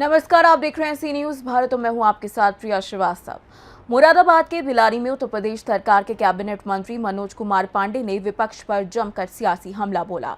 नमस्कार, आप देख रहे हैं सी न्यूज भारत और मैं हूं आपके साथ प्रिया श्रीवास्तव। मुरादाबाद के भिलारी में उत्तर प्रदेश सरकार के कैबिनेट मंत्री मनोज कुमार पांडे ने विपक्ष पर जमकर सियासी हमला बोला।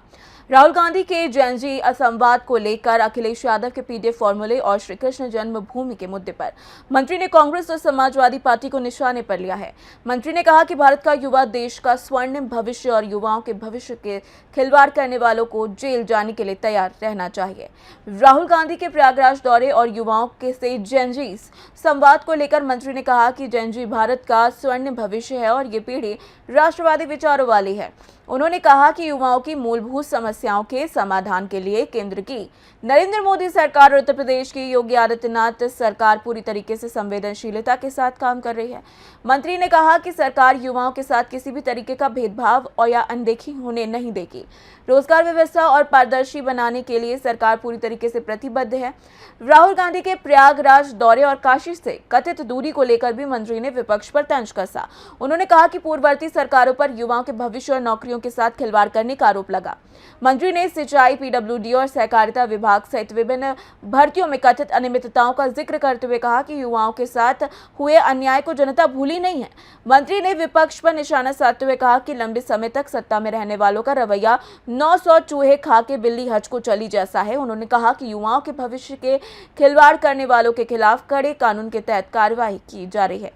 राहुल गांधी के जैनजी असंवाद को लेकर अखिलेश यादव के पीडीएफ फॉर्मूले और श्री कृष्ण जन्मभूमि के मुद्दे पर मंत्री ने कांग्रेस और समाजवादी पार्टी को निशाने पर लिया है। मंत्री ने कहा कि भारत का युवा देश का स्वर्णिम भविष्य और युवाओं के भविष्य के खिलवाड़ करने वालों को जेल जाने के लिए तैयार रहना चाहिए। राहुल गांधी के प्रयागराज दौरे और युवाओं के से जैनजी संवाद को लेकर मंत्री ने कहा कि जैनजी भारत का स्वर्णिम भविष्य है और ये पीढ़ी राष्ट्रवादी विचारों वाली है। उन्होंने कहा कि युवाओं की मूलभूत समस्याओं के समाधान के लिए केंद्र की नरेंद्र मोदी सरकार और उत्तर प्रदेश की योगी आदित्यनाथ सरकार पूरी तरीके से संवेदनशीलता के साथ काम कर रही है। मंत्री ने कहा कि सरकार युवाओं के साथ किसी भी तरीके का भेदभाव और या अनदेखी होने नहीं देगी। रोजगार व्यवस्था और पारदर्शी बनाने के लिए सरकार पूरी तरीके से प्रतिबद्ध है। राहुल गांधी के प्रयागराज दौरे और काशी से कथित दूरी को लेकर भी मंत्री ने विपक्ष पर तंज कसा। उन्होंने कहा कि पूर्ववर्ती सरकारों पर युवाओं के भविष्य और नौकरियों के साथ खिलवाड़ करने का आरोप लगा। मंत्री ने सिंचाई, पीडब्ल्यूडी और सहकारिता विभाग सहित विभिन्न भर्तियों में कथित अनियमितताओं का जिक्र करते हुए कहा कि युवाओं के साथ हुए अन्याय को जनता भूली नहीं है। मंत्री ने विपक्ष पर निशाना साधते हुए कहा कि लंबे समय तक सत्ता में रहने वालों का रवैया 900 चूहे खा के बिल्ली हज को चली जैसा है। उन्होंने कहा कि युवाओं के भविष्य के खिलवाड़ करने वालों के खिलाफ कड़े कानून के तहत कार्रवाई की जा रही है।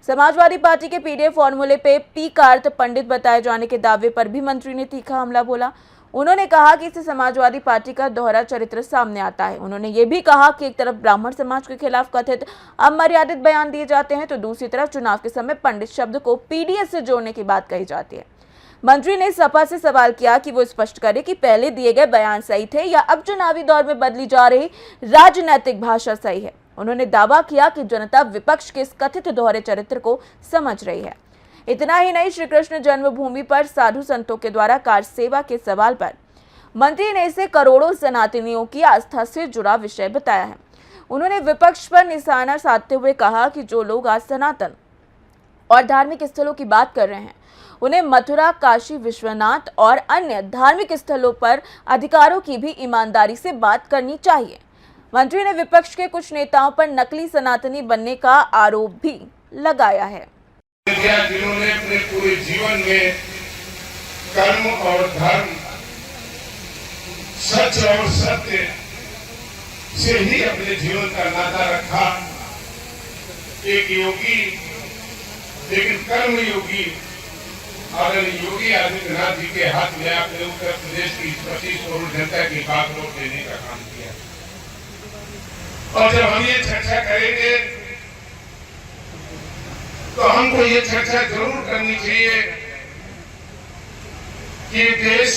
समाजवादी पार्टी के पीडीएफ फॉर्मूले पे टीकार्थ पंडित बताए जाने के दावे पर भी मंत्री ने तीखा हमला बोला। उन्होंने कहा कि इससे समाजवादी पार्टी का दोहरा चरित्र सामने आता है। उन्होंने ये भी कहा कि एक तरफ ब्राह्मण समाज के खिलाफ कथित अमर्यादित बयान दिए जाते हैं तो दूसरी तरफ चुनाव के समय पंडित शब्द को पीडीएफ से जोड़ने की बात कही जाती है। मंत्री ने सपा से सवाल किया कि वो स्पष्ट करे कि पहले दिए गए बयान सही थे या अब चुनावी दौर में बदली जा रही राजनीतिक भाषा सही है। उन्होंने दावा किया कि जनता विपक्ष के इस कथित दोहरे चरित्र को समझ रही है। इतना ही नहीं, श्री कृष्ण जन्मभूमि पर साधु संतों के द्वारा कार सेवा के सवाल पर मंत्री ने इसे करोड़ों सनातनियों की आस्था से जुड़ा विषय बताया है। उन्होंने विपक्ष पर निशाना साधते हुए कहा कि जो लोग आज सनातन और धार्मिक स्थलों की बात कर रहे हैं उन्हें मथुरा, काशी विश्वनाथ और अन्य धार्मिक स्थलों पर अधिकारों की भी ईमानदारी से बात करनी चाहिए। मंत्री ने विपक्ष के कुछ नेताओं पर नकली सनातनी बनने का आरोप भी लगाया है। जिन्होंने अपने पूरे जीवन में कर्म और धर्म, सच और सत्य से ही अपने जीवन का नाता रखा, एक योगी लेकिन कर्म योगी अगर योगी आदित्यनाथ जी के हाथ में आपने उत्तर प्रदेश की 25 करोड़ जनता की बात रोक देने का काम किया। और जब हम ये चर्चा करेंगे तो हमको ये चर्चा जरूर करनी चाहिए कि देश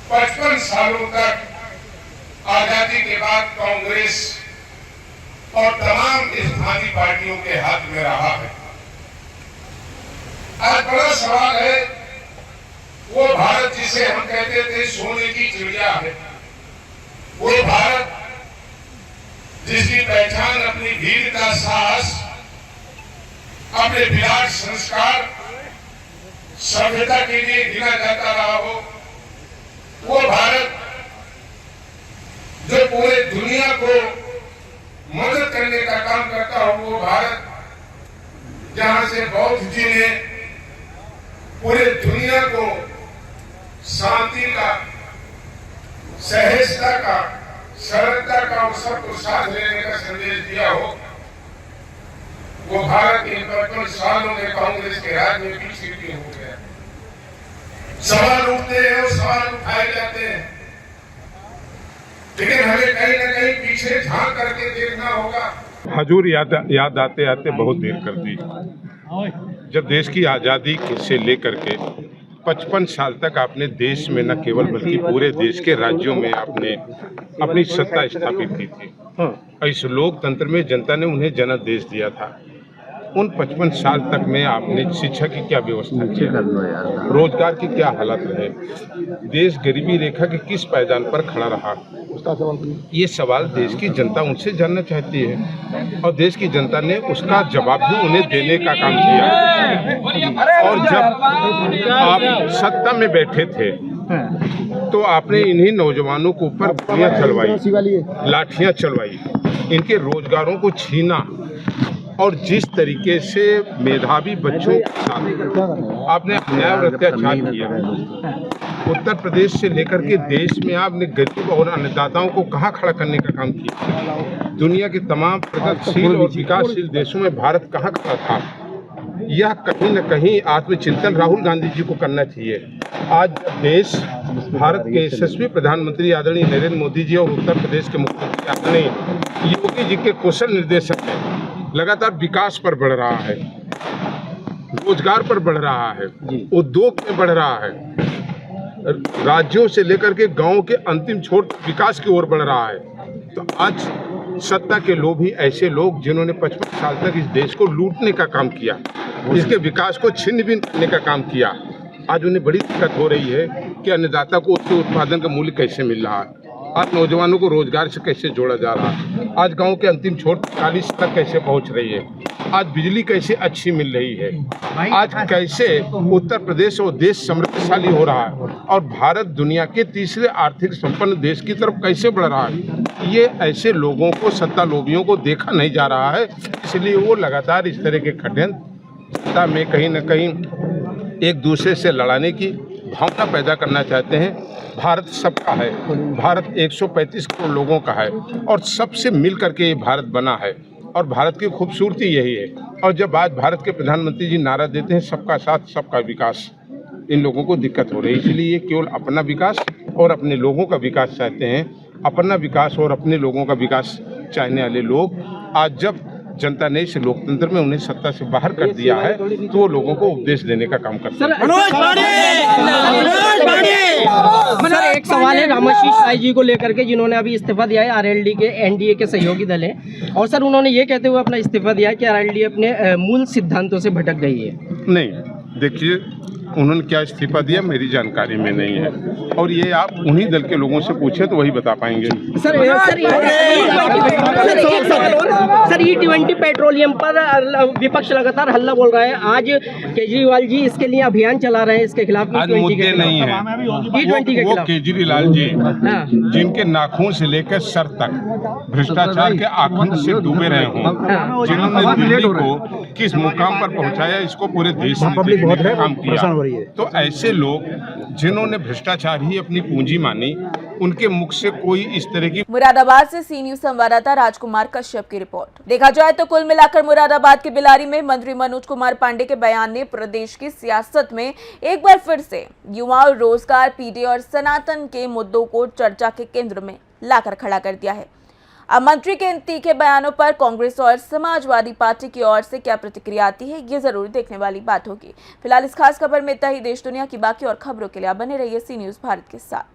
55 सालों तक आजादी के बाद कांग्रेस और तमाम स्थानीय पार्टियों के हाथ में रहा है। आज बड़ा सवाल है, वो भारत जिसे हम कहते थे सोने की चिड़िया है, वो भारत जिसकी पहचान अपनी वीरता, साहस, अपने विराट संस्कार, सभ्यता के लिए गिना जाता रहा हो, वो भारत जो पूरे दुनिया को मदद करने का काम करता हो, वो भारत जहां से बौद्ध जी ने पूरे दुनिया को शांति का, सहजता का, सरलता का और सबको साथ लेने का संदेश दिया हो, वो भारत इन 55 सालों में कांग्रेस के राज में पीछे क्यों हो गया? सवाल उठते हैं और सवाल उठाए जाते हैं, लेकिन हमें कहीं ना कहीं पीछे झांक करके देखना होगा। हजूर याद आते आते बहुत देर कर दी। जब देश की आज़ादी से लेकर के 55 साल तक आपने देश में न केवल बल्कि पूरे देश के राज्यों में आपने अपनी सत्ता स्थापित की थी। इस लोकतंत्र में जनता ने उन्हें जनादेश दिया था। उन 55 साल तक में आपने शिक्षा की क्या व्यवस्था की, रोजगार की क्या हालत रहे, देश गरीबी रेखा के किस पायदान पर खड़ा रहा, ये सवाल देश की जनता उनसे जानना चाहती है और देश की जनता ने उसका जवाब भी उन्हें देने का काम किया। और जब आप सत्ता में बैठे थे तो आपने इन्हीं नौजवानों के ऊपर गोलियां चलवाई, लाठियां चलवाई, इनके रोजगारों को छीना और जिस तरीके से मेधावी बच्चों के साथ आपने अन्याय और अत्याचार किया, उत्तर प्रदेश से लेकर के देश में आपने गरीब और अन्नदाताओं को कहाँ खड़ा करने का काम किया। दुनिया के तमाम प्रगतिशील और विकासशील देशों में भारत कहाँ खड़ा था। यह कहीं न कहीं आत्मचिंतन राहुल गांधी जी को करना चाहिए। आज देश भारत के यशस्वी प्रधानमंत्री आदरणीय नरेंद्र मोदी जी और उत्तर प्रदेश के मुख्यमंत्री आदरणीय योगी जी के कुशल निर्देशन में लगातार विकास पर बढ़ रहा है, रोजगार पर बढ़ रहा है, उद्योग में बढ़ रहा है, राज्यों से लेकर के गांव के अंतिम छोर विकास की ओर बढ़ रहा है। तो आज सत्ता के लोग ही ऐसे लोग जिन्होंने 55 साल तक इस देश को लूटने का काम किया, इसके विकास को छिन्न भिन्न करने का काम किया, आज उन्हें बड़ी दिक्कत हो रही है कि अन्नदाता को उसके उत्पादन का मूल्य कैसे मिल रहा है, आज नौजवानों को रोजगार से कैसे जोड़ा जा रहा है, आज गांव के अंतिम छोर 40 तक कैसे पहुंच रही है, आज बिजली कैसे अच्छी मिल रही है, आज कैसे उत्तर प्रदेश और देश समृद्धशाली हो रहा है और भारत दुनिया के तीसरे आर्थिक संपन्न देश की तरफ कैसे बढ़ रहा है। ये ऐसे लोगों को, सत्ता लोभियों को देखा नहीं जा रहा है, इसलिए वो लगातार इस तरह के षड्यंत्र सत्ता में कहीं न कहीं एक दूसरे से लड़ाने की भावना पैदा करना चाहते हैं। भारत सबका है, भारत 135 करोड़ लोगों का है और सबसे मिल करके ये भारत बना है और भारत की खूबसूरती यही है। और जब आज भारत के प्रधानमंत्री जी नारा देते हैं सबका साथ सबका विकास, इन लोगों को दिक्कत हो रही है। इसलिए ये केवल अपना विकास और अपने लोगों का विकास चाहते हैं। अपना विकास और अपने लोगों का विकास चाहने वाले लोग आज जब जनता ने इस लोकतंत्र में उन्हें सत्ता से बाहर कर दिया है तो वो लोगों को उपदेश देने का काम करते हैं। सर, एक सवाल है रामाशीष साई जी को लेकर के, जिन्होंने अभी इस्तीफा दिया है। आरएलडी के एनडीए के सहयोगी दल है और सर उन्होंने ये कहते हुए अपना इस्तीफा दिया है कि आरएलडी अपने मूल सिद्धांतों से भटक गई है। नहीं, देखिए उन्होंने क्या इस्तीफा दिया मेरी जानकारी में नहीं है और ये आप उन्हीं दल के लोगों से पूछे तो वही बता पाएंगे। सर E20 पेट्रोलियम पर विपक्ष लगातार हल्ला बोल रहा है। आज केजरीवाल जी इसके लिए अभियान चला रहे हैं, इसके खिलाफ। आज मुद्दे नहीं है वो केजरीवाल जी जिनके नाखून से लेकर सर तक भ्रष्टाचार के आखंड से डूबे रहे हों, जिन्होंने दिल्ली को किस मुकाम पर पहुंचाया इसको पूरे देश में देखने का काम किया। तो ऐसे लोग जिन्होंने भ्रष्टाचार ही अपनी पूंजी मानी, उनके मुख से कोई इस तरह की। मुरादाबाद से सी न्यूज संवाददाता राजकुमार कश्यप की रिपोर्ट। देखा जाए तो कुल मिलाकर मुरादाबाद के बिलारी में मंत्री मनोज कुमार पांडे के बयान ने प्रदेश की सियासत में एक बार फिर से युवा, रोजगार, पीढ़ी और सनातन के मुद्दों को चर्चा के केंद्र में लाकर खड़ा कर दिया है। अब मंत्री के इन तीखे बयानों पर कांग्रेस और समाजवादी पार्टी की ओर से क्या प्रतिक्रिया आती है, ये जरूर देखने वाली बात होगी। फिलहाल इस खास खबर में इतना ही। देश दुनिया की बाकी और खबरों के लिए आप बने रहिए सी न्यूज भारत के साथ।